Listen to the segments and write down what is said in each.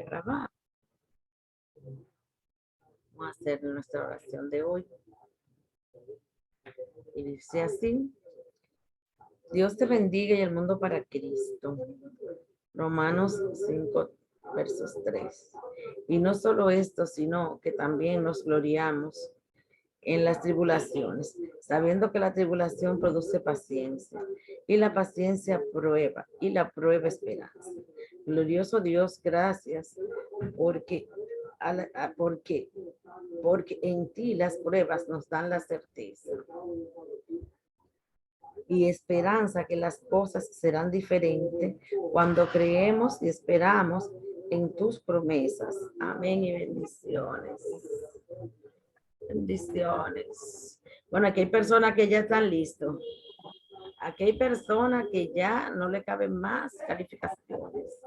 grabar. Vamos a hacer nuestra oración de hoy. Y dice así: Dios te bendiga y el mundo para Cristo. Romanos 5, versos 3. Y no solo esto, sino que también nos gloriamos en las tribulaciones, sabiendo que la tribulación produce paciencia, y la paciencia prueba, y la prueba esperanza. Glorioso Dios, gracias, porque en ti las pruebas nos dan la certeza y esperanza que las cosas serán diferentes cuando creemos y esperamos en tus promesas. Amén y bendiciones. Bendiciones. Bueno, aquí hay personas que ya están listos. Aquí hay personas que ya no le caben más calificaciones.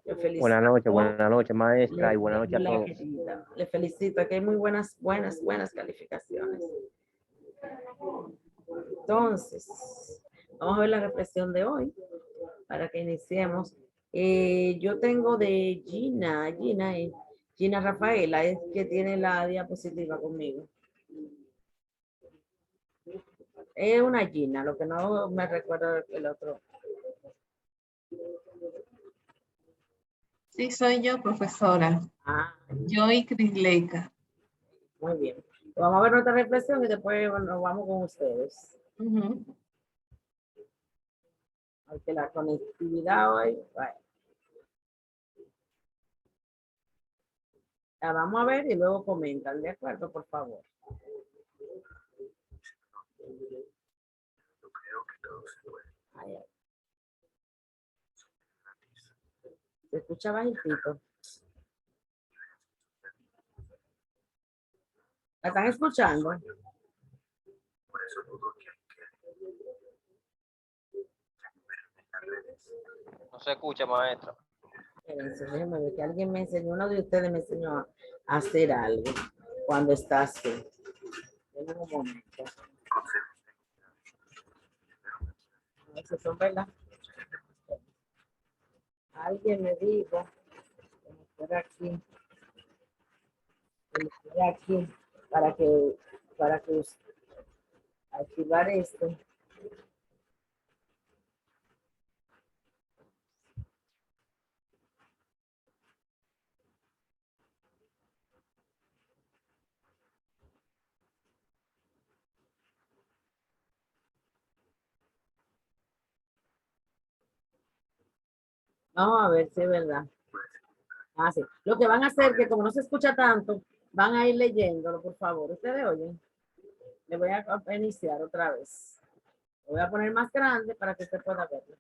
Le felicito. Buenas noches, maestra, y buenas noches a todos. Le felicito, aquí hay muy buenas calificaciones. Entonces, vamos a ver la reflexión de hoy para que iniciemos. Yo tengo de Gina Rafaela, es que tiene la diapositiva conmigo. Es una Gina, lo que no me recuerdo el otro. Sí, soy yo, profesora. Joy Crisleica. Muy bien. Vamos a ver nuestra reflexión y después nos vamos con ustedes. Porque la conectividad hoy, bueno. La vamos a ver y luego comentan, ¿de acuerdo? Por favor. ¿Se escucha bajito? ¿La están escuchando? No se escucha, maestra. Déjeme ver que alguien me enseñó, uno de ustedes me enseñó a hacer algo cuando está así. En un momento. Eso son verdad. Alguien me dijo que me fuera aquí para que activar esto. Vamos a ver si es verdad. Sí. Lo que van a hacer que como no se escucha tanto, van a ir leyéndolo, por favor. ¿Ustedes oyen? Le voy a iniciar otra vez. Lo voy a poner más grande para que usted pueda verlo.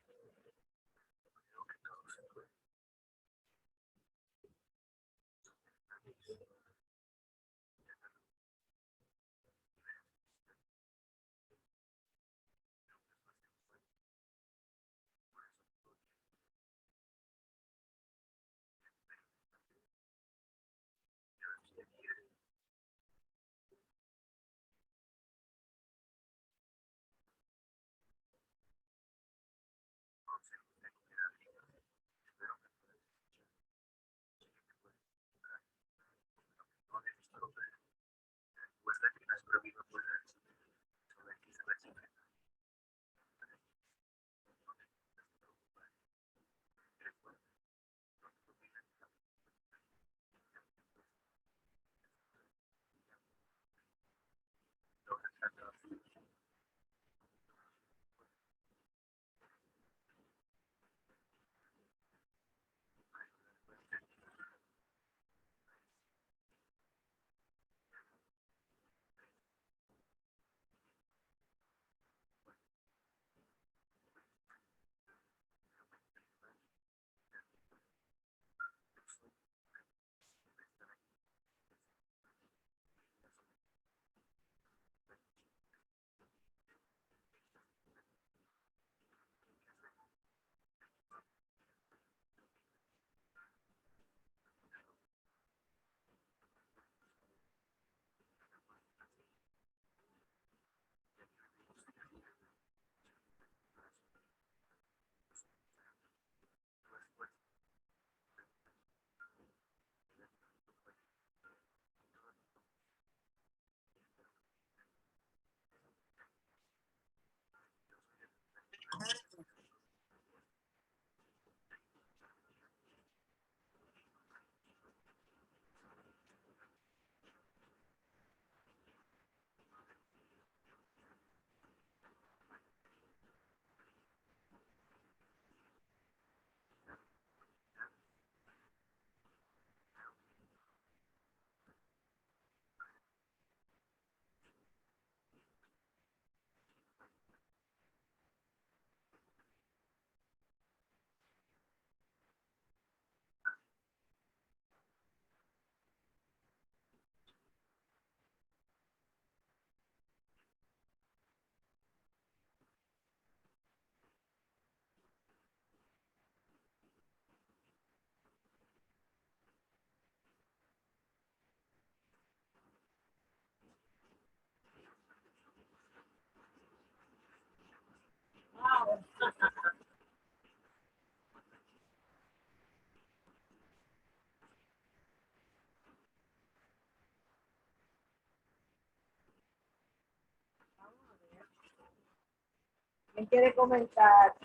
¿Quién quiere comentar?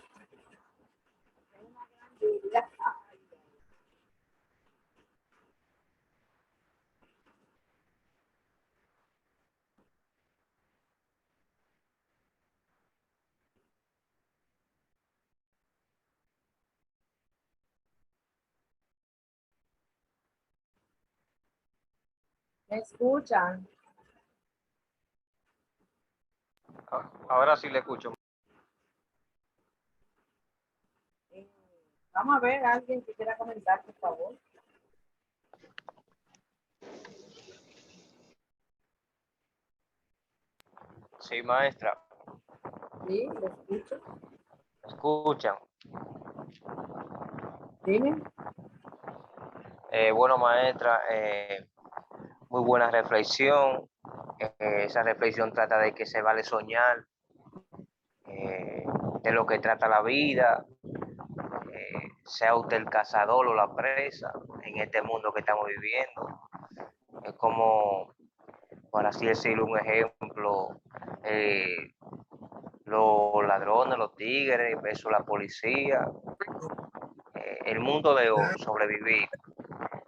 Es una gran duda. ¿Me escuchan? Ahora sí le escucho. Vamos a ver a alguien que quiera comentar, por favor. Sí, maestra. Sí, lo escucho. ¿Me escuchan? Dime. Bueno, maestra, muy buena reflexión. Esa reflexión trata de que se vale soñar, eh, de lo que trata la vida, sea usted el cazador o la presa en este mundo que estamos viviendo. Es como, por así decirlo, un ejemplo, los ladrones, los tigres, versus la policía, el mundo de hoy, sobrevivir.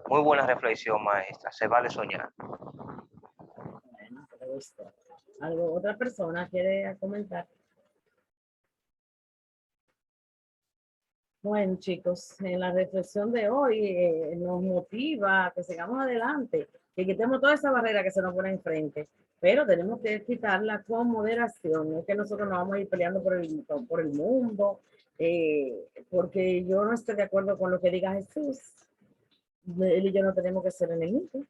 Muy buena reflexión, maestra, se vale soñar. Bueno, te gustó. ¿Algo, otra persona quiere comentar? Bueno, chicos, en la reflexión de hoy nos motiva a que sigamos adelante, que quitemos toda esa barrera que se nos pone enfrente, pero tenemos que quitarla con moderación. No es que nosotros nos vamos a ir peleando por el mundo, porque yo no estoy de acuerdo con lo que diga Jesús. Él y yo no tenemos que ser enemigos,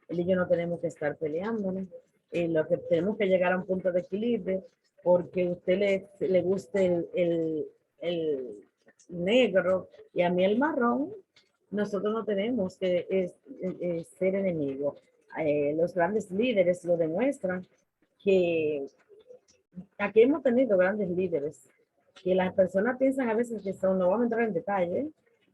él y yo no tenemos que estar peleándonos. Lo que tenemos que llegar a un punto de equilibrio, porque a usted le guste el negro y a mí el marrón, nosotros no tenemos que ser enemigos. Los grandes líderes lo demuestran, que aquí hemos tenido grandes líderes, que las personas piensan a veces que son, no vamos a entrar en detalle,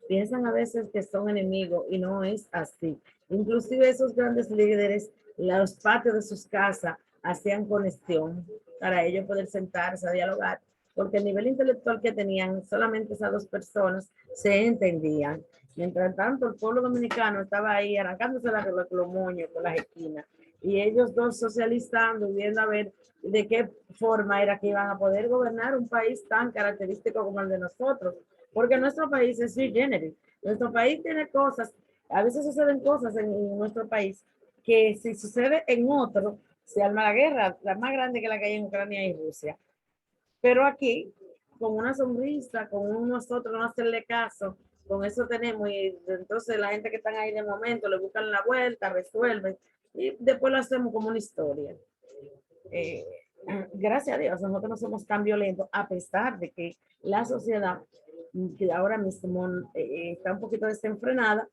piensan a veces que son enemigos y no es así. Inclusive esos grandes líderes, los patios de sus casas hacían conexión para ellos poder sentarse a dialogar, porque el nivel intelectual que tenían solamente esas dos personas se entendían. Mientras tanto, el pueblo dominicano estaba ahí arrancándose los moños por las esquinas y ellos dos socializando, viendo a ver de qué forma era que iban a poder gobernar un país tan característico como el de nosotros, porque nuestro país es sui generis. Nuestro país tiene cosas, a veces suceden cosas en nuestro país que si sucede en otro, se arma la guerra, la más grande que la que hay en Ucrania y Rusia. Pero aquí, con una sonrisa, con nosotros no hacerle caso, con eso tenemos, y entonces la gente que están ahí de momento le buscan la vuelta, resuelven, y después lo hacemos como una historia. Eh, gracias a Dios, nosotros no somos tan violentos, a pesar de que la sociedad, que ahora mismo está un poquito desenfrenada,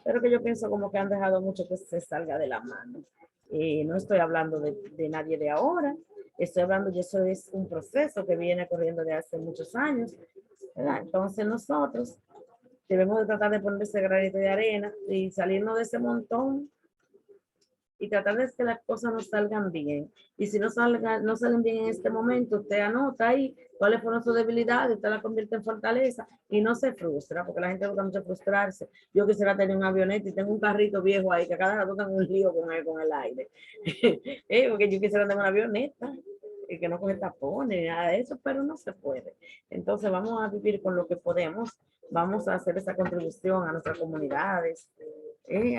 pero que yo pienso como que han dejado mucho que se salga de la mano. No estoy hablando de nadie de ahora, estoy hablando, y eso es un proceso que viene corriendo de hace muchos años, ¿verdad? Entonces nosotros debemos de tratar de poner ese granito de arena y salirnos de ese montón y tratar de que las cosas nos salgan bien. Y si no salen bien en este momento, usted anota ahí cuáles fueron sus debilidades, usted la convierte en fortaleza y no se frustra, porque la gente gusta mucho frustrarse. Yo quisiera tener un avioneta y tengo un carrito viejo ahí que cada rato tengo un lío con el aire. Porque yo quisiera tener una avioneta y que no coge tapones, nada de eso, pero no se puede. Entonces vamos a vivir con lo que podemos, vamos a hacer esa contribución a nuestras comunidades,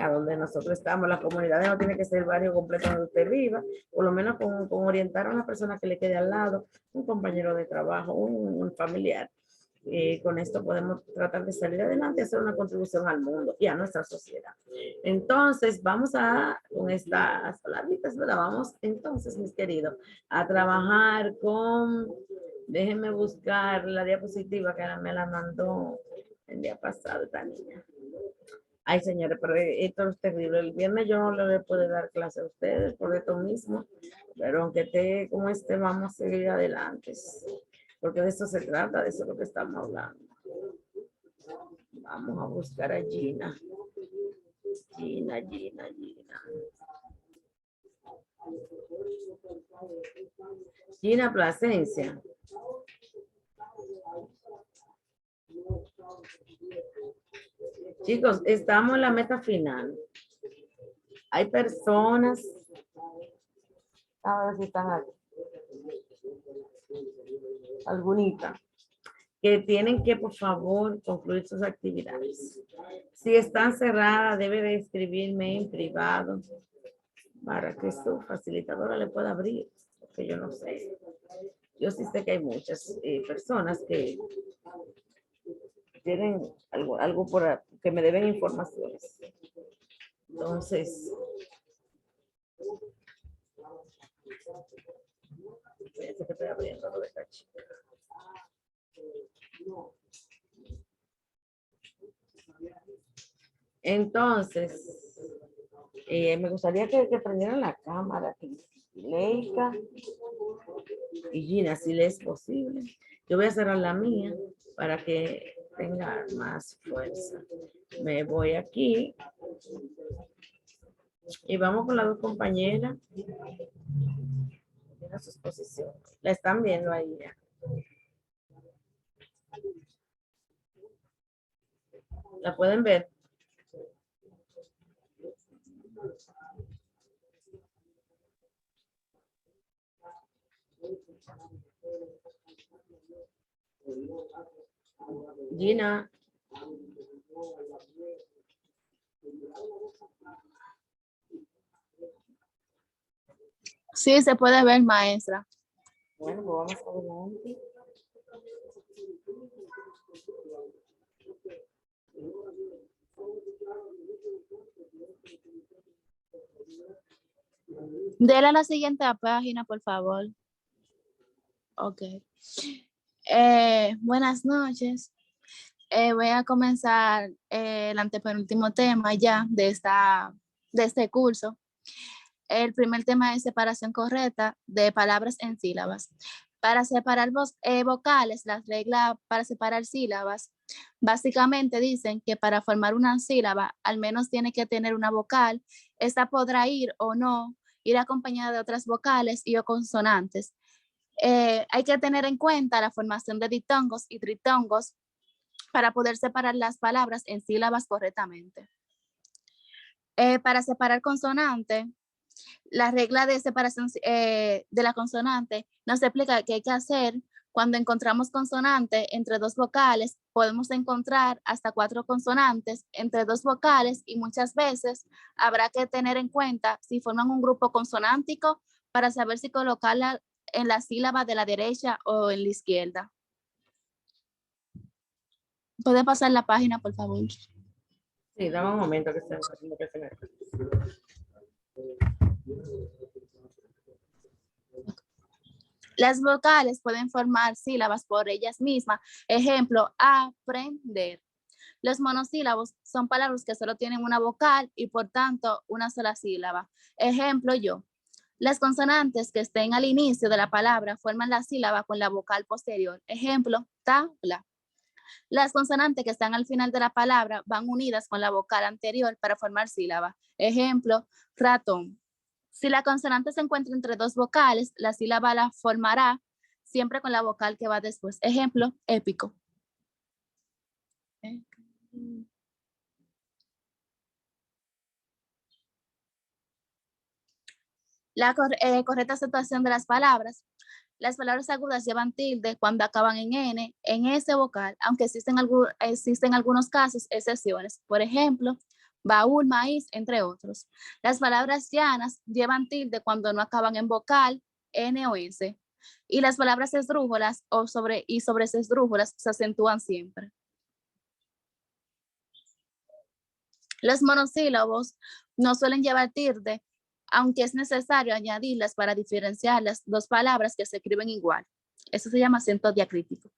a donde nosotros estamos. Las comunidades no tiene que ser el barrio completo donde usted viva, por lo menos con orientar a una persona que le quede al lado, un compañero de trabajo, un familiar. Con esto podemos tratar de salir adelante y hacer una contribución al mundo y a nuestra sociedad. Entonces, vamos con estas palabritas, ¿verdad? Vamos entonces, mis queridos, a trabajar con, déjenme buscar la diapositiva que me la mandó el día pasado esta niña. Ay, señores, pero esto es terrible. El viernes yo no le puedo dar clase a ustedes por esto mismo, pero aunque esté como vamos a seguir adelante, porque de eso se trata, de eso es lo que estamos hablando. Vamos a buscar a Gina. Gina. Gina Plasencia. Chicos, estamos en la meta final. Hay personas, a ver si están aquí, algunitas, que tienen que, por favor, concluir sus actividades. Si están cerradas, debe de escribirme en privado para que su facilitadora le pueda abrir, porque yo no sé. Yo sí sé que hay muchas personas que tienen algo que me deben informaciones. Entonces, fíjense que estoy abriendo lo de esta chica. Entonces, me gustaría que prendieran la cámara aquí. Leica y Gina, si le es posible. Yo voy a cerrar la mía para que tenga más fuerza. Me voy aquí y vamos con las dos compañeras. Tiene sus posiciones. La están viendo ahí ya. ¿La pueden ver? Gina. Sí, se puede ver, maestra. Bueno, pues vamos adelante. Dele a la siguiente página, por favor. Ok. Buenas noches. Voy a comenzar el antepenúltimo tema ya de este curso. El primer tema es separación correcta de palabras en sílabas. Para separar vocales, las reglas para separar sílabas, básicamente dicen que para formar una sílaba, al menos tiene que tener una vocal. Esta podrá ir o no, ir acompañada de otras vocales y o consonantes. Hay que tener en cuenta la formación de diptongos y triptongos para poder separar las palabras en sílabas correctamente. Para separar consonante, la regla de separación de la consonante nos explica qué hay que hacer cuando encontramos consonante entre dos vocales. Podemos encontrar hasta 4 consonantes entre 2 vocales y muchas veces habrá que tener en cuenta si forman un grupo consonántico para saber si colocarla en la sílaba de la derecha o en la izquierda. ¿Puede pasar la página, por favor? Sí, dame un momento que se me... Las vocales pueden formar sílabas por ellas mismas. Ejemplo, aprender. Los monosílabos son palabras que solo tienen una vocal y por tanto una sola sílaba. Ejemplo, yo. Las consonantes que estén al inicio de la palabra forman la sílaba con la vocal posterior. Ejemplo, tabla. Las consonantes que están al final de la palabra van unidas con la vocal anterior para formar sílaba. Ejemplo, ratón. Si la consonante se encuentra entre 2 vocales, la sílaba la formará siempre con la vocal que va después. Ejemplo, épico. La correcta acentuación de las palabras. Las palabras agudas llevan tilde cuando acaban en N, en S vocal, aunque existen algunos casos, excepciones. Por ejemplo, baúl, maíz, entre otros. Las palabras llanas llevan tilde cuando no acaban en vocal, N o S. Y las palabras esdrújulas sobre esdrújulas se acentúan siempre. Los monosílabos no suelen llevar tilde, aunque es necesario añadirlas para diferenciar las 2 palabras que se escriben igual. Eso se llama acento diacrítico.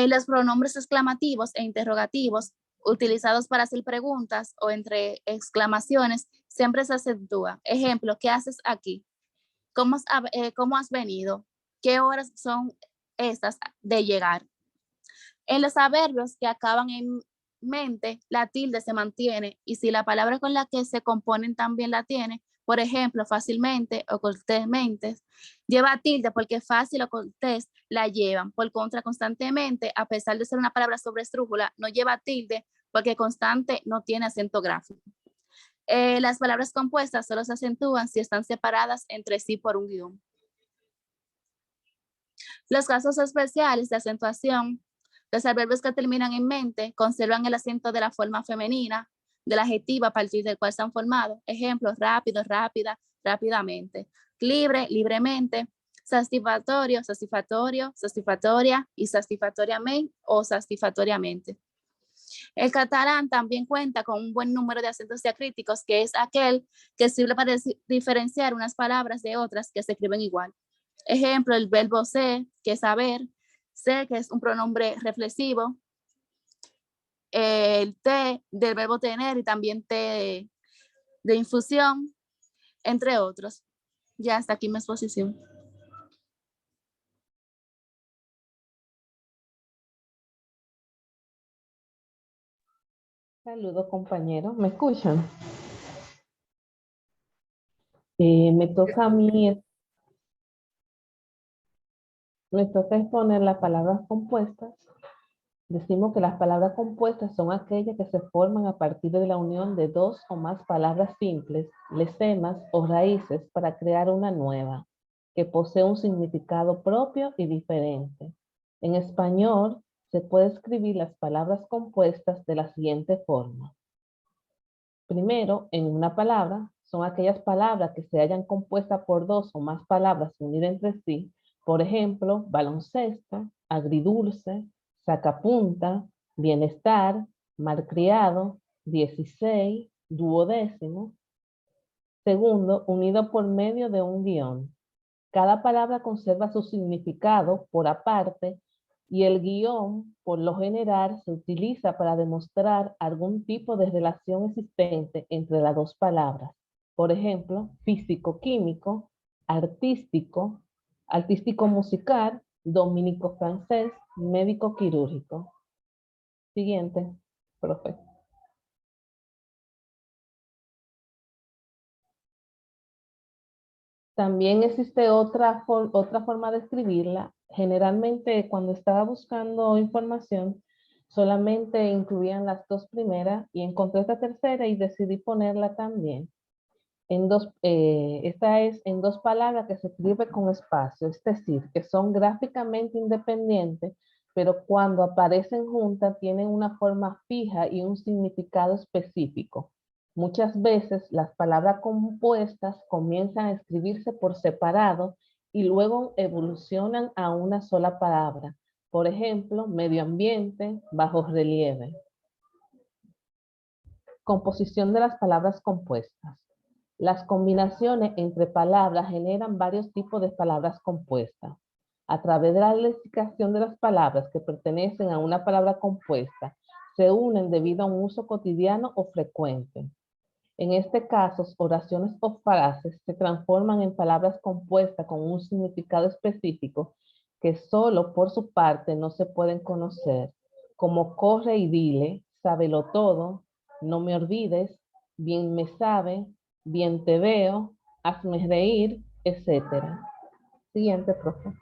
Los pronombres exclamativos e interrogativos utilizados para hacer preguntas o entre exclamaciones siempre se acentúan. Ejemplo, ¿qué haces aquí? ¿Cómo has venido? ¿Qué horas son estas de llegar? En los adverbios que acaban en mente, la tilde se mantiene y si la palabra con la que se componen también la tiene, por ejemplo, fácilmente o cortésmente, lleva tilde porque fácil o cortés la llevan. Por contra, constantemente, a pesar de ser una palabra sobre esdrújula, no lleva tilde porque constante no tiene acento gráfico. Las palabras compuestas solo se acentúan si están separadas entre sí por un guión. Los casos especiales de acentuación, los adverbios que terminan en mente conservan el acento de la forma femenina del adjetivo a partir del cual se han formado. Ejemplos: rápido, rápida, rápidamente; libre, libremente; satisfactorio, satisfactorio, satisfactoria y satisfactoriamente o satisfactoriamente. El catalán también cuenta con un buen número de acentos diacríticos, que es aquel que sirve para diferenciar unas palabras de otras que se escriben igual. Ejemplo: el verbo ser, que es saber; ser, que es un pronombre reflexivo; el te del verbo tener y también te de infusión, entre otros. Ya hasta aquí mi exposición. Saludos, compañeros. ¿Me escuchan? Me toca a mí, me toca exponer las palabras compuestas. Decimos que las palabras compuestas son aquellas que se forman a partir de la unión de dos o más palabras simples, lesemas o raíces para crear una nueva, que posee un significado propio y diferente. En español, se puede escribir las palabras compuestas de la siguiente forma. Primero, en una palabra, son aquellas palabras que se hayan compuestas por dos o más palabras unidas entre sí. Por ejemplo, baloncesto, agridulce, sacapunta, bienestar, malcriado, 16, duodécimo. Segundo, unido por medio de un guión. Cada palabra conserva su significado por aparte y el guión, por lo general, se utiliza para demostrar algún tipo de relación existente entre las dos palabras. Por ejemplo, físico-químico, artístico, artístico-musical, dominico-francés, médico-quirúrgico. Siguiente, profe. También existe otra forma de escribirla. Generalmente, cuando estaba buscando información, solamente incluían las dos primeras y encontré esta tercera y decidí ponerla también. Esta es en dos palabras que se escribe con espacio, es decir, que son gráficamente independientes, pero cuando aparecen juntas tienen una forma fija y un significado específico. Muchas veces las palabras compuestas comienzan a escribirse por separado y luego evolucionan a una sola palabra. Por ejemplo, medio ambiente, bajo relieve. Composición de las palabras compuestas. Las combinaciones entre palabras generan varios tipos de palabras compuestas. A través de la lexicación de las palabras que pertenecen a una palabra compuesta, se unen debido a un uso cotidiano o frecuente. En este caso, oraciones o frases se transforman en palabras compuestas con un significado específico que solo por su parte no se pueden conocer, como corre y dile, sábelo todo, no me olvides, bien me sabe, bien te veo, hazme reír, etc. Siguiente, profe.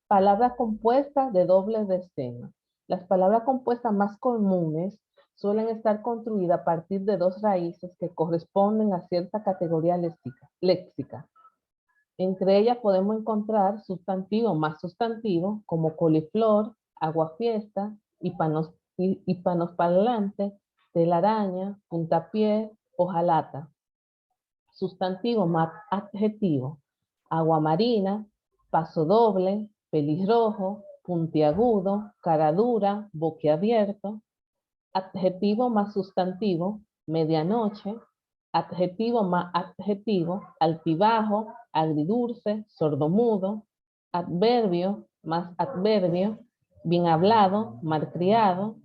Palabras compuestas de doble decena. Las palabras compuestas más comunes suelen estar construidas a partir de dos raíces que corresponden a cierta categoría léxica. Entre ellas podemos encontrar sustantivo más sustantivo, como coliflor, aguafiesta, hispanoparlante, telaraña, puntapié, hojalata. Sustantivo más adjetivo, agua marina, paso doble, pelirrojo, puntiagudo, cara dura, boquiabierto. Adjetivo más sustantivo, medianoche. Adjetivo más adjetivo, altibajo, agridulce, sordomudo. Adverbio más adverbio, bien hablado, malcriado.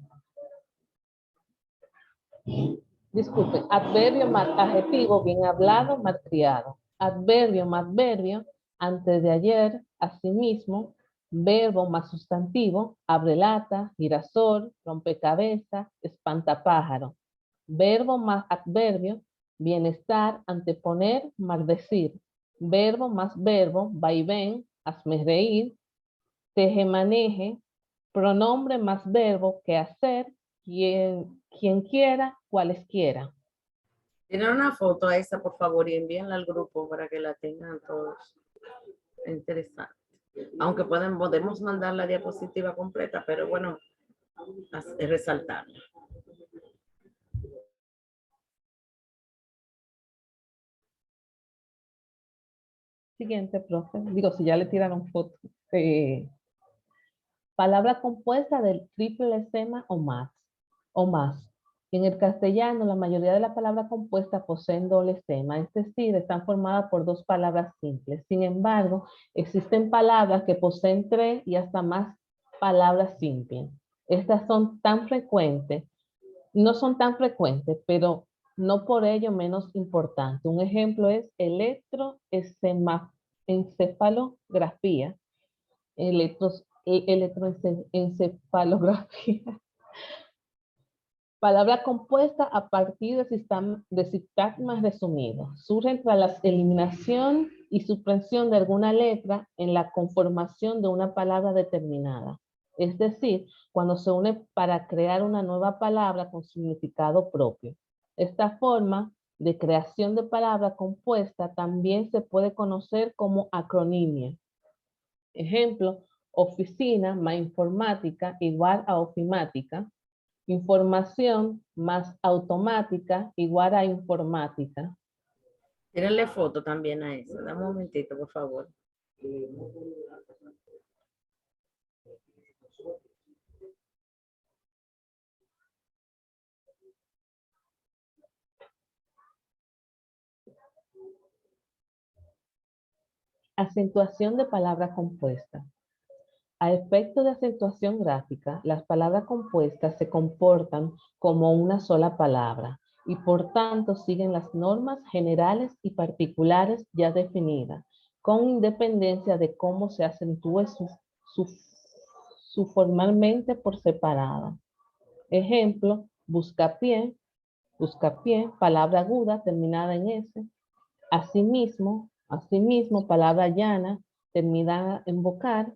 Disculpe, adverbio más adjetivo, bien hablado, malcriado. Adverbio más adverbio, antes de ayer, asimismo. Verbo más sustantivo, abrelata, girasol, rompecabezas, espantapájaro. Verbo más adverbio, bienestar, anteponer, maldecir. Verbo más verbo, vaivén, hazme reír, tejemaneje. Pronombre más verbo, que hacer, quien quiera, cualesquiera. Tienen una foto a esa, por favor, y envíenla al grupo para que la tengan todos. Es interesante. Aunque podemos mandar la diapositiva completa, pero bueno, resaltarla. Siguiente, profe. Digo, si ya le tiraron foto. Palabra compuesta del triple lema o más. En el castellano, la mayoría de las palabras compuestas poseen doble lema, es decir, están formadas por dos palabras simples. Sin embargo, existen palabras que poseen tres y hasta más palabras simples. Estas son tan frecuentes, no son tan frecuentes, pero no por ello menos importantes. Un ejemplo es electroencefalografía, electroencefalografía. Palabra compuesta a partir de sintagmas resumidos. Surgen tras la eliminación y supresión de alguna letra en la conformación de una palabra determinada. Es decir, cuando se une para crear una nueva palabra con significado propio. Esta forma de creación de palabra compuesta también se puede conocer como acronimia. Ejemplo, oficina más informática igual a ofimática. Información más automática igual a informática. Tírenle foto también a eso. Dame un momentito, por favor. Acentuación de palabra compuesta. A efecto de acentuación gráfica, las palabras compuestas se comportan como una sola palabra y por tanto siguen las normas generales y particulares ya definidas, con independencia de cómo se acentúe su formalmente por separada. Ejemplo, buscapié, palabra aguda terminada en S. Asimismo, palabra llana terminada en vocal.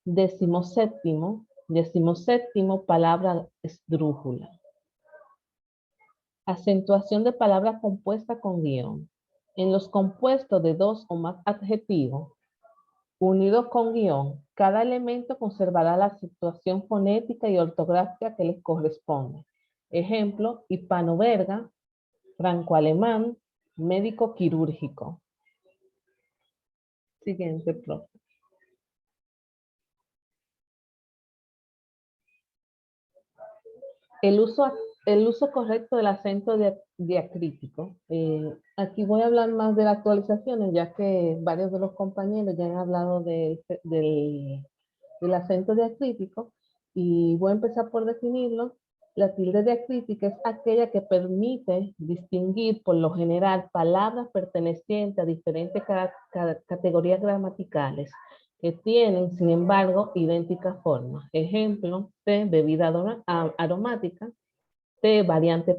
Decimoséptimo, palabra esdrújula. Acentuación de palabra compuesta con guión. En los compuestos de dos o más adjetivos, unidos con guión, cada elemento conservará la acentuación fonética y ortográfica que les corresponde. Ejemplo, hispano-belga, franco-alemán, médico quirúrgico. Siguiente, profe. El uso correcto del acento diacrítico. Aquí voy a hablar más de las actualizaciones, ya que varios de los compañeros ya han hablado del acento diacrítico, y voy a empezar por definirlo. La tilde diacrítica es aquella que permite distinguir por lo general palabras pertenecientes a diferentes categorías gramaticales que tienen, sin embargo, idénticas formas. Ejemplo, T, bebida aromática. T, variante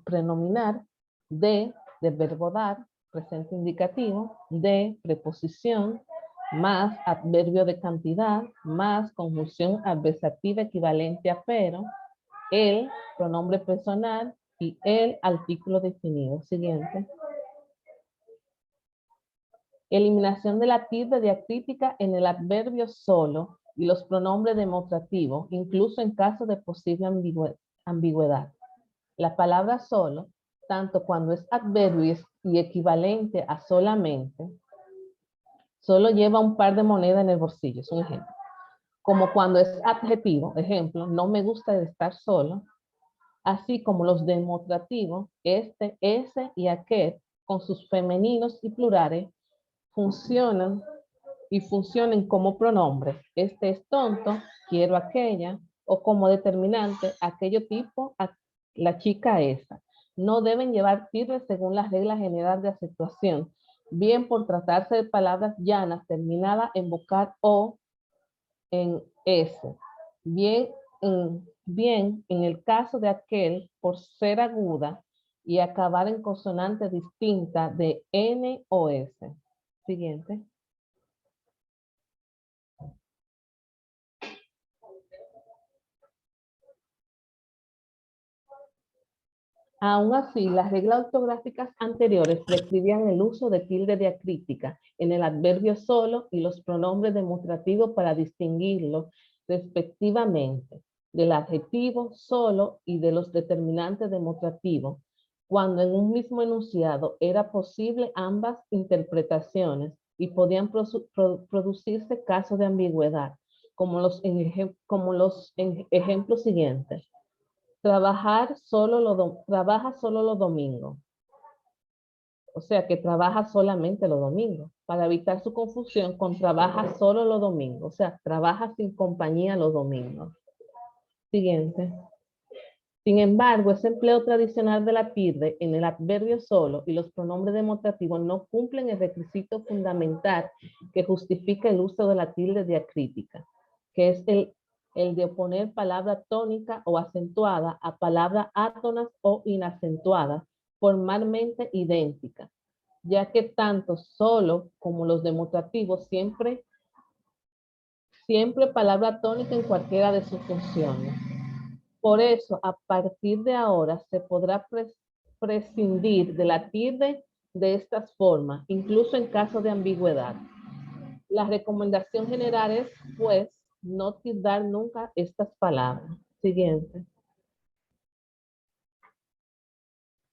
prenominal. D, de verbo dar, presente indicativo. D, preposición, más adverbio de cantidad, más conjunción adversativa equivalente a pero. El, pronombre personal, y el, artículo definido. Siguiente. Eliminación de la tilde diacrítica en el adverbio solo y los pronombres demostrativos, incluso en caso de posible ambigüedad. La palabra solo, tanto cuando es adverbio y equivalente a solamente, solo lleva un par de monedas en el bolsillo, es un ejemplo. Como cuando es adjetivo, ejemplo, no me gusta estar solo, así como los demostrativos, este, ese y aquel, con sus femeninos y plurales, funcionan como pronombres. Este es tonto, quiero aquella, o como determinante, aquello tipo, la chica esa. No deben llevar tilde según las reglas generales de acentuación, bien por tratarse de palabras llanas terminadas en vocal o en S. Bien en el caso de aquel, por ser aguda y acabar en consonante distinta de N o S. Siguiente. . Aún así, las reglas ortográficas anteriores prescribían el uso de tilde diacrítica en el adverbio solo y los pronombres demostrativos para distinguirlo respectivamente del adjetivo solo y de los determinantes demostrativos, cuando en un mismo enunciado era posible ambas interpretaciones y podían producirse casos de ambigüedad, como los ejemplos siguientes. Trabaja solo los domingos. O sea, que trabaja solamente los domingos, para evitar su confusión con trabaja solo los domingos. O sea, trabaja sin compañía los domingos. Siguiente. Sin embargo, ese empleo tradicional de la tilde en el adverbio solo y los pronombres demostrativos no cumplen el requisito fundamental que justifica el uso de la tilde diacrítica, que es el de oponer palabra tónica o acentuada a palabras átonas o inacentuadas, formalmente idénticas, ya que tanto solo como los demostrativos siempre palabra tónica en cualquiera de sus funciones. Por eso, a partir de ahora, se podrá prescindir de la tilde de estas formas, incluso en caso de ambigüedad. La recomendación general es, pues, no tildar nunca estas palabras. Siguiente.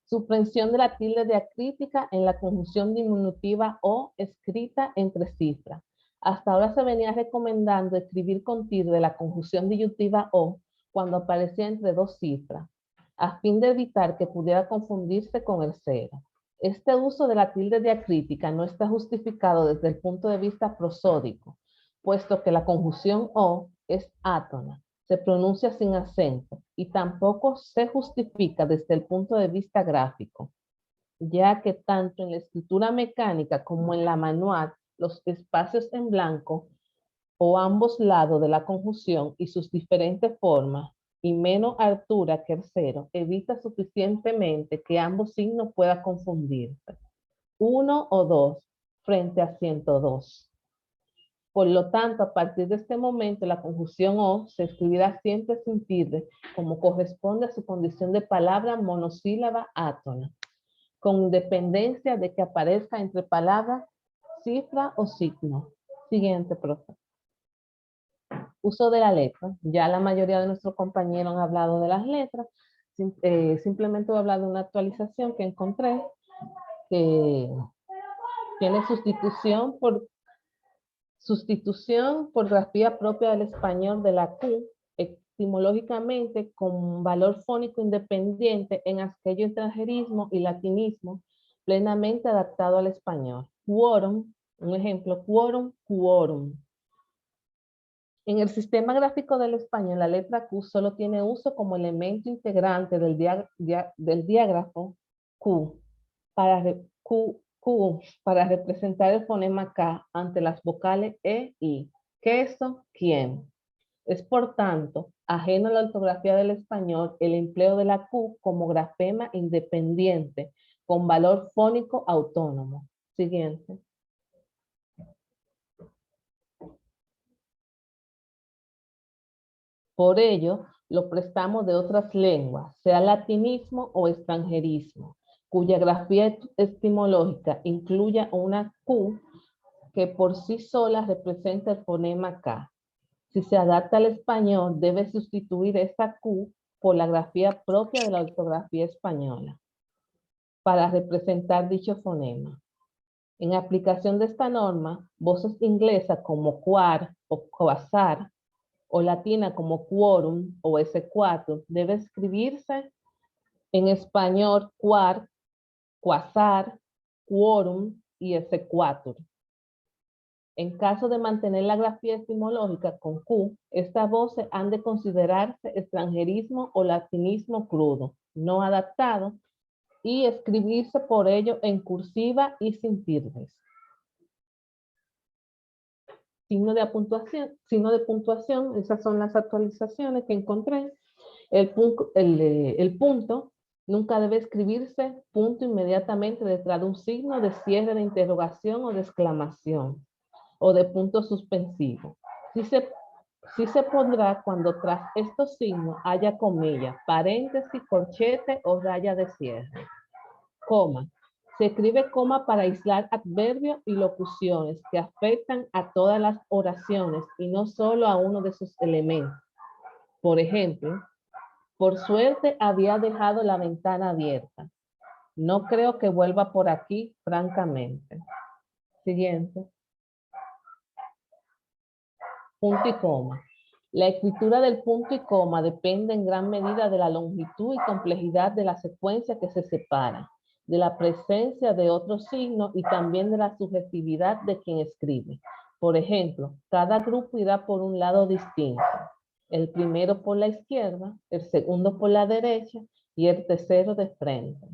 Supresión de la tilde diacrítica en la conjunción diminutiva o escrita entre cifras. Hasta ahora se venía recomendando escribir con tilde la conjunción disyuntiva o cuando aparecía entre dos cifras, a fin de evitar que pudiera confundirse con el cero. Este uso de la tilde diacrítica no está justificado desde el punto de vista prosódico, puesto que la conjunción o es átona, se pronuncia sin acento y tampoco se justifica desde el punto de vista gráfico, ya que tanto en la escritura mecánica como en la manual, los espacios en blanco o ambos lados de la conjunción y sus diferentes formas y menos altura que el cero evita suficientemente que ambos signos puedan confundirse. 1 o 2 frente a 102. Por lo tanto, a partir de este momento, la conjunción o se escribirá siempre sin tilde, como corresponde a su condición de palabra monosílaba átona, con independencia de que aparezca entre palabras, cifra o signo. Siguiente, profe. Uso de la letra. Ya la mayoría de nuestros compañeros han hablado de las letras. Simplemente voy a hablar de una actualización que encontré, que tiene sustitución por grafía propia del español de la Q, etimológicamente con valor fónico independiente en aquello extranjerismo y latinismo plenamente adaptado al español. Quórum, un ejemplo, quórum, quórum. En el sistema gráfico del español, la letra Q solo tiene uso como elemento integrante del diágrafo Q para representar el fonema K ante las vocales E, I. Queso, quién. Es por tanto ajeno a la ortografía del español el empleo de la Q como grafema independiente con valor fónico autónomo. Siguiente. Por ello, lo prestamos de otras lenguas, sea latinismo o extranjerismo, cuya grafía etimológica incluya una Q que por sí sola representa el fonema K. Si se adapta al español, debe sustituir esta Q por la grafía propia de la ortografía española para representar dicho fonema. En aplicación de esta norma, voces inglesas como quar o quasar o latina como quórum o S4 debe escribirse en español quar, quasar, quórum y S4. En caso de mantener la grafía etimológica con Q, estas voces han de considerarse extranjerismo o latinismo crudo, no adaptado, y escribirse por ello en cursiva y sin tildes. Signo de puntuación, esas son las actualizaciones que encontré. El punto nunca debe escribirse punto inmediatamente detrás de un signo de cierre de interrogación o de exclamación o de punto suspensivo. Sí se Sí se pondrá cuando tras estos signos haya comilla, paréntesis, corchete o raya de cierre. Coma. Se escribe coma para aislar adverbios y locuciones que afectan a todas las oraciones y no solo a uno de sus elementos. Por ejemplo, por suerte había dejado la ventana abierta. No creo que vuelva por aquí, francamente. Siguiente. Punto y coma. La escritura del punto y coma depende en gran medida de la longitud y complejidad de la secuencia que se separa, de la presencia de otros signos y también de la subjetividad de quien escribe. Por ejemplo, cada grupo irá por un lado distinto. El primero por la izquierda, el segundo por la derecha y el tercero de frente.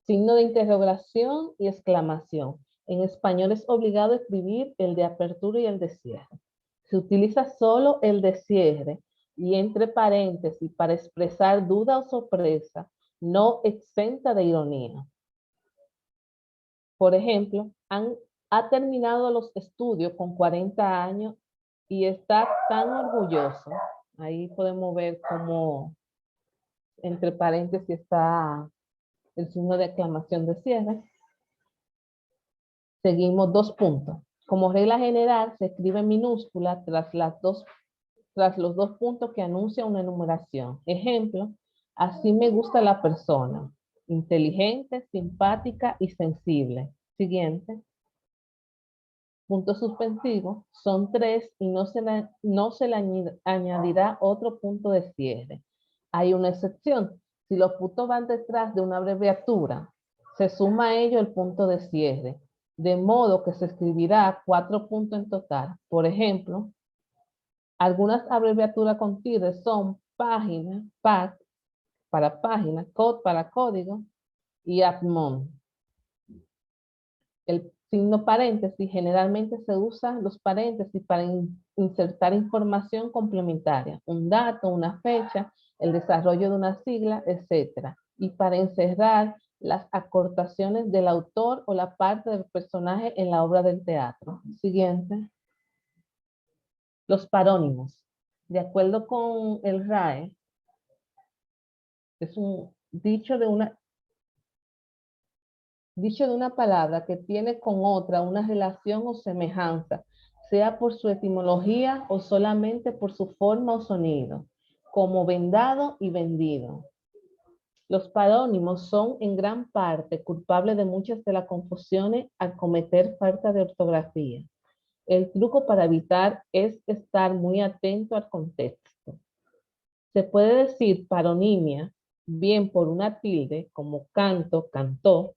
Signo de interrogación y exclamación. En español es obligado escribir el de apertura y el de cierre. Se utiliza solo el de cierre y entre paréntesis para expresar duda o sorpresa, no exenta de ironía. Por ejemplo, ha terminado los estudios con 40 años y está tan orgulloso. Ahí podemos ver cómo entre paréntesis está el signo de exclamación de cierre. Seguimos 2 puntos. Como regla general, se escribe en minúscula tras los 2 puntos que anuncia una enumeración. Ejemplo, así me gusta la persona. Inteligente, simpática y sensible. Siguiente. Punto suspensivo. Son 3 y no se le añadirá otro punto de cierre. Hay una excepción. Si los puntos van detrás de una abreviatura, se suma a ello el punto de cierre. De modo que se escribirá 4 puntos en total. Por ejemplo, algunas abreviaturas con tilde son página, PAC para página, code para código y admon. El signo paréntesis generalmente se usa los paréntesis para insertar información complementaria, un dato, una fecha, el desarrollo de una sigla, etc. Y para encerrar las acortaciones del autor o la parte del personaje en la obra del teatro. Siguiente. Los parónimos. De acuerdo con el RAE, es un dicho de una palabra que tiene con otra una relación o semejanza, sea por su etimología o solamente por su forma o sonido, como vendado y vendido. Los parónimos son en gran parte culpables de muchas de las confusiones al cometer falta de ortografía. El truco para evitar es estar muy atento al contexto. Se puede decir paronimia bien por una tilde como canto, cantó.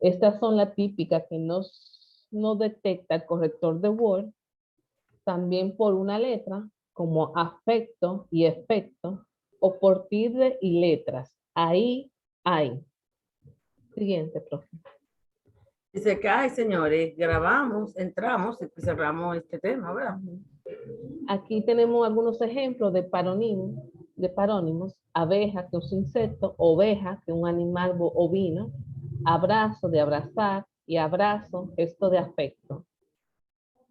Estas son las típicas que no detecta el corrector de Word. También por una letra como afecto y efecto o por tilde y letras. Ahí hay. Siguiente, profe. Dice que, ay, señores, grabamos, entramos y cerramos este tema, ¿verdad? Aquí tenemos algunos ejemplos de parónimos. Abeja, que es un insecto. Oveja, que es un animal ovino. Abrazo, de abrazar. Y abrazo, gesto de afecto.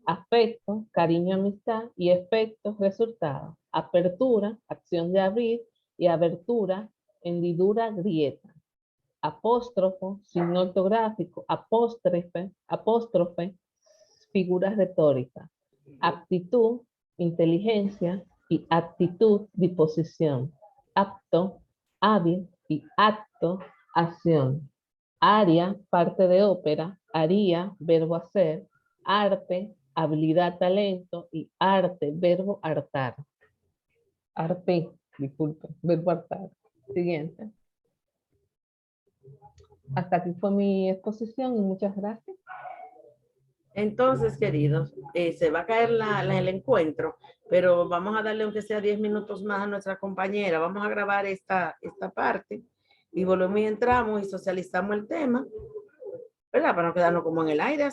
Afecto, cariño, amistad. Y efecto, resultado. Apertura, acción de abrir. Y abertura, hendidura, grieta. Apóstrofo, signo ortográfico. Apóstrofe, figura retórica. Aptitud, inteligencia, y actitud, disposición. Apto, hábil, y acto, acción. Aria, parte de ópera. Haría, verbo hacer. Arte, habilidad, talento. Y arte, verbo hartar. Arte, disculpe, verbo hartar. Siguiente. Hasta aquí fue mi exposición y muchas gracias. Entonces, queridos, se va a caer el encuentro, pero vamos a darle aunque sea 10 minutos más a nuestra compañera. Vamos a grabar esta parte y volvemos y entramos y socializamos el tema, ¿verdad? Para no quedarnos como en el aire.